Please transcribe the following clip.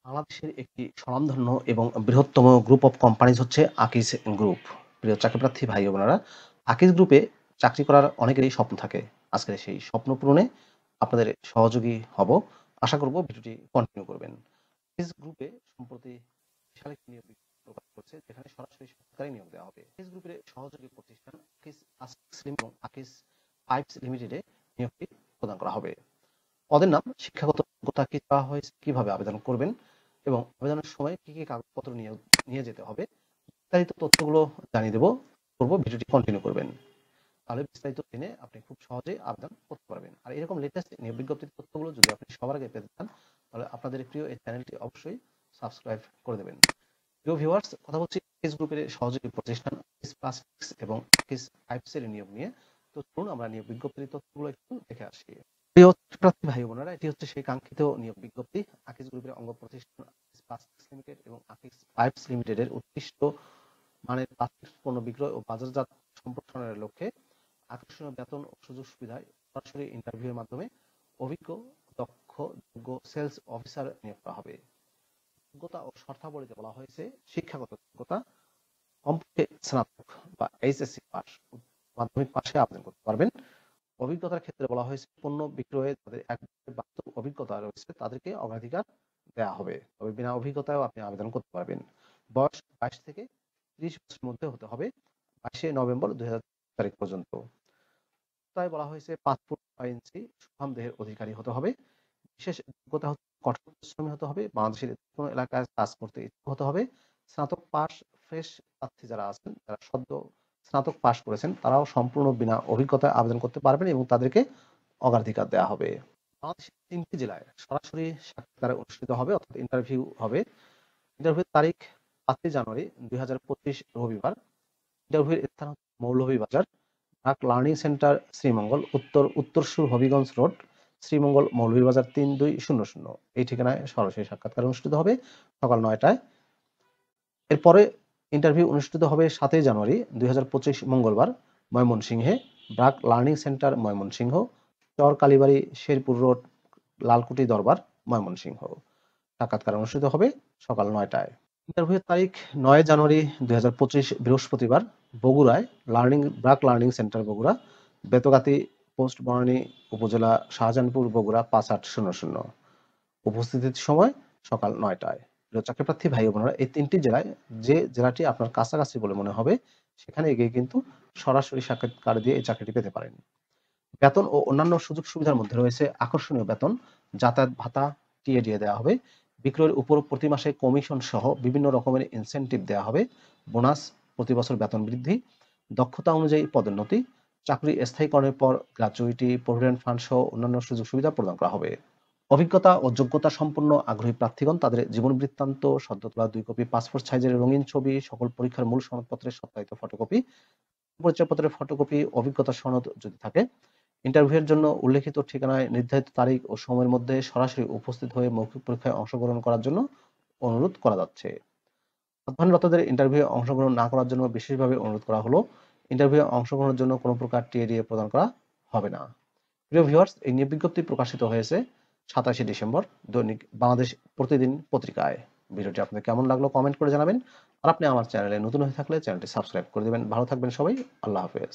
বাংলাদেশের একটি স্বনামধন্য এবং বৃহত্তম গ্রুপ অফ কোম্পানিজ হচ্ছে আকিজ গ্রুপ। প্রিয় চাকরিপ্রার্থী ভাই ও বোনেরা, আকিজ গ্রুপে চাকরি করার অনেকেরই স্বপ্ন থাকে। আজকের সেই স্বপ্ন পূরণে আপনাদের সহযোগী হব। আশা করব ভিডিওটি কন্টিনিউ করবেন। আকিজ গ্রুপে সম্প্রতি বিশাল একটি নিয়োগ বিজ্ঞপ্তি প্রকাশ করছে, যেখানে সরাসরি সরকারি নিয়োগ দেওয়া হবে। আকিজ গ্রুপের সহযোগী প্রতিষ্ঠান আকিজ প্লাস্টিক্স লিমিটেড এবং আকিজ পাইপস লিমিটেডে নিয়োগটি প্রদান করা হবে। পদের নাম, শিক্ষাগত যোগ্যতা কি চাওয়া হয়েছে, কিভাবে আবেদন করবেন এবং আবেদনের সময় কি কি কাগজপত্র নিয়ে যেতে হবে, বিস্তারিত তথ্যগুলো জানিয়ে দেবো। ভিডিওটি কন্টিনিউ করবেন, তাহলে বিস্তারিত জেনে আপনি খুব সহজেই আবেদন করতে পারবেন। আর এরকম লেটেস্ট নিয়োগ বিজ্ঞপ্তির তথ্যগুলো যদি আপনি সবার আগে পেতে চান, তাহলে আপনাদের প্রিয় এই চ্যানেলটি অবশ্যই সাবস্ক্রাইব করে দেবেন। প্রিয় ভিউয়ার্স, কথা বলছি আকিজ গ্রুপের সহযোগী প্রতিষ্ঠান আকিজ প্লাস্টিক্স এবং আকিজ পাইপসের নিয়োগ নিয়ে। তো চলুন আমরা নিয়োগ বিজ্ঞপ্তির তথ্যগুলো একটু দেখে আসি। প্রিয় প্রার্থী ভাই বোনেরা, এটি হচ্ছে সেই কাঙ্ক্ষিত নিয়োগ বিজ্ঞপ্তি। আকিজ গ্রুপের অঙ্গ প্রতিষ্ঠান আকিজ প্লাস্টিক্স লিমিটেড এবং আকিজ পাইপস লিমিটেডের উৎকৃষ্ট মানের প্লাস্টিক পণ্য বিক্রয় ও বাজারজাত সম্প্রসারণের লক্ষ্যে আকর্ষণীয় বেতন ও সুযোগ সুবিধায় সরাসরি ইন্টারভিউয়ের মাধ্যমে অভিজ্ঞ, দক্ষ, যোগ্য সেলস অফিসার নিয়োগ করা হবে। যোগ্যতা ও শর্তাবলীতে বলা হয়েছে শিক্ষাগত যোগ্যতা কমপক্ষে স্নাতক বা এইচএসসি পাস, মাধ্যমিক পাশে আবেদন করতে পারবেন। অভিজ্ঞতার ক্ষেত্রে বলা হয়েছে পণ্য বিক্রয়ে যাদের এক বছরের বাস্তব অভিজ্ঞতা রয়েছে তাদেরকে অগ্রাধিকার দেওয়া হবে, তবে বিনা অভিজ্ঞতায়ও আপনি আবেদন করতে পারবেন। বয়স 22 থেকে 30 বছরের মধ্যে হতে হবে 22শে নভেম্বর 2023 তারিখ পর্যন্ত। তাই বলা হয়েছে 5 ফুট 6 ইঞ্চি সুঠাম দেহের অধিকারী হতে হবে। বিশেষ যোগ্যতা হচ্ছে কঠোর পরিশ্রমী হতে হবে, বাংলাদেশের কোনো এলাকায় কাজ করতে ইচ্ছুক হতে হবে। স্নাতক পাস ফ্রেশ প্রার্থী যারা আছেন, যারা সদ্য স্নাতক পাস করেছেন, তারাও সম্পূর্ণ বিনা অভিজ্ঞতায় আবেদন করতে পারবেন এবং তাদেরকে অগ্রাধিকার দেওয়া হবে। বাংলাদেশের 3টি জেলায় সরাসরি সাক্ষাৎকার অনুষ্ঠিত হবে, অর্থাৎ ইন্টারভিউ হবে। ইন্টারভিউর তারিখ 5 জানুয়ারি 2025 রবিবার। ইন্টারভিউর স্থান হচ্ছে মৌলভীবাজার, ঢাক লার্নিং সেন্টার শ্রীমঙ্গল, উত্তরসূর হবিগঞ্জ রোড, শ্রীমঙ্গল, মৌলভীবাজার 3200। এই ঠিকানায় সরাসরি সাক্ষাৎকার অনুষ্ঠিত হবে সকাল 9টায়। এরপরে ইন্টারভিউ অনুষ্ঠিত হবে 7 জানুয়ারি 2025 মঙ্গলবার ময়মনসিংহে, ব্রাক লার্নিং সেন্টার ময়মনসিংহ, চর কালীবাড়ি, শেরপুর রোড, লালকুটি দরবার, ময়মনসিংহ। সাক্ষাৎকার অনুষ্ঠিত হবে সকাল 9টায়। ইন্টারভিউর তারিখ 9 জানুয়ারি 2025 বৃহস্পতিবার বগুড়ায়, BRAC learning centre Bogura, Betgati post Banani উপজেলা, শাহজাহানপুর, বগুড়া 5800। উপস্থিতির সময় সকাল 9টায়। প্রিয় চাকরিপ্রার্থী ভাই ও বোনেরা, এই 3টি জেলায় যে জেলাটি আপনার কাছাকাছি বলে মনে হবে, সেখানে গিয়ে কিন্তু সরাসরি সাক্ষাৎকার দিয়ে এই চাকরিটি পেতে পারেন। বেতন ও অন্যান্য সুযোগ সুবিধার মধ্যে রয়েছে আকর্ষণীয় বেতন, যাতায়াত ভাতা, টিএডিএ দেওয়া হবে, বিক্রয়ের উপর প্রতি মাসে কমিশন সহ বিভিন্ন রকমের ইনসেনটিভ দেওয়া হবে, বোনাস, প্রতি বছর বেতন বৃদ্ধি, দক্ষতা অনুযায়ী পদোন্নতি, চাকরি স্থায়ীকরণের পর গ্র্যাচুইটি, প্রভিডেন্ট ফান্ড সহ অন্যান্য সুযোগ সুবিধা প্রদান করা হবে। অভিজ্ঞতা ও যোগ্যতা সম্পন্ন আগ্রহী প্রার্থীগণ তাদের জীবন বৃত্তান্ত, সদ্য তোলা 2 কপি পাসপোর্ট সাইজের রঙিন ছবি, সকল পরীক্ষার মূল সনদপত্রের সত্যায়িত ফটোকপি, পরিচয়পত্রের ফটোকপি, অভিজ্ঞতা সনদ যদি থাকে, ইন্টারভিউয়ের জন্য উল্লেখিত ঠিকানায় নির্ধারিত তারিখ ও সময়ের মধ্যে সরাসরি উপস্থিত হয়ে মৌখিক পরীক্ষায় অংশগ্রহণ করার জন্য অনুরোধ করা যাচ্ছে। অধ্যয়নরতদের ইন্টারভিউয়ে অংশগ্রহণ না করার জন্য বিশেষভাবে অনুরোধ করা হলো। ইন্টারভিউয়ে অংশগ্রহণের জন্য কোনো প্রকার টিএডিএ প্রদান করা হবে না। প্রিয় ভিউয়ার্স, এই নিয়োগ বিজ্ঞপ্তি প্রকাশিত হয়েছে 27শে ডিসেম্বর দৈনিক বাংলাদেশ প্রতিদিন পত্রিকায়। ভিডিওটি আপনাদের কেমন লাগলো কমেন্ট করে জানাবেন। আর আপনি আমার চ্যানেলে নতুন হয়ে থাকলে চ্যানেলটি সাবস্ক্রাইব করে দেবেন। ভালো থাকবেন সবাই। আল্লাহ হাফেজ।